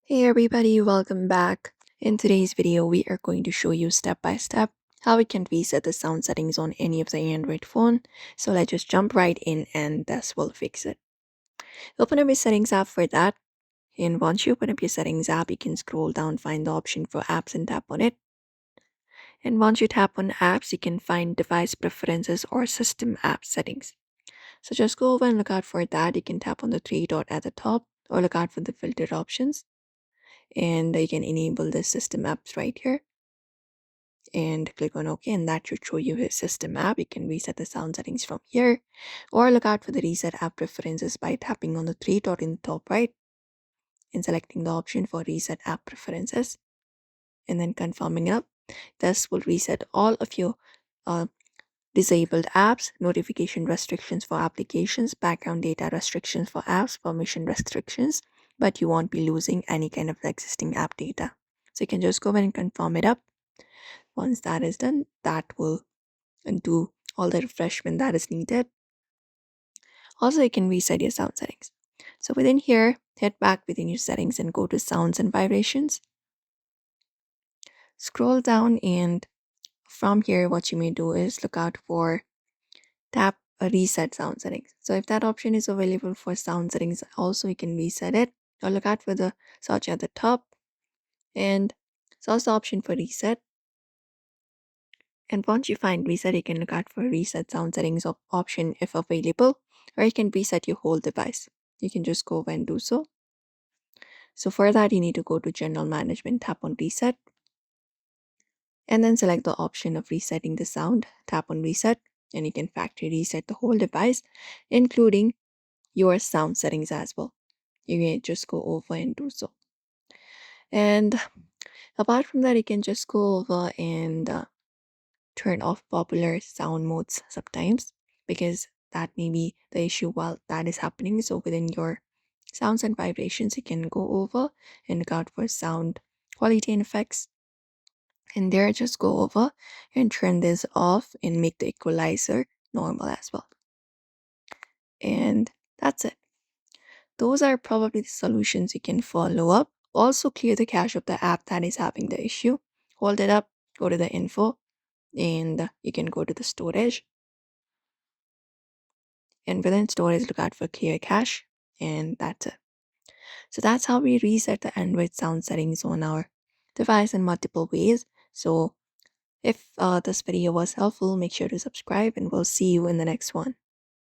Hey everybody, welcome back. In today's video, we are going to show you step by step how we can reset the sound settings on any of the Android phone. So let's just jump right in and this will fix it. Open up your settings app for that. And once you open up your settings app, you can scroll down, find the option for apps and tap on it. And once you tap on apps, you can find device preferences or system app settings. So just go over and look out for that. You can tap on the three dot at the top or look out for the filtered options. And you can enable the system apps right here and click on OK, and that should show you his system app. You can reset the sound settings from here or look out for the reset app preferences by tapping on the three dot in the top right and selecting the option for reset app preferences and then confirming up. This will reset all of your uh, disabled apps, notification restrictions for applications, background data restrictions for apps, permission restrictions, but you won't be losing any kind of existing app data. So you can just go ahead and confirm it up. Once that is done, that will do all the refreshment that is needed. Also, you can reset your sound settings. So within here, head back within your settings and go to sounds and vibrations. Scroll down, and from here, what you may do is look out for tap a reset sound settings. So if that option is available for sound settings, also you can reset it or look out for the search at the top and search the option for reset. And once you find reset, you can look out for reset sound settings option if available, or you can reset your whole device. You can just go over and do so. So for that, you need to go to general management, tap on reset, and then select the option of resetting the sound, tap on reset, and you can factory reset the whole device, including your sound settings as well. You can just go over and do so. And apart from that, you can just go over and turn off popular sound modes sometimes because that may be the issue while that is happening. So within your sounds and vibrations, you can go over and look out for sound quality and effects. And there, just go over and turn this off and make the equalizer normal as well. And that's it. Those are probably the solutions you can follow up. Also, clear the cache of the app that is having the issue. Hold it up, go to the info, and you can go to the storage. And within storage, look out for clear cache, and that's it. So that's how we reset the Android sound settings on our device in multiple ways. So if this video was helpful, make sure to subscribe, and we'll see you in the next one.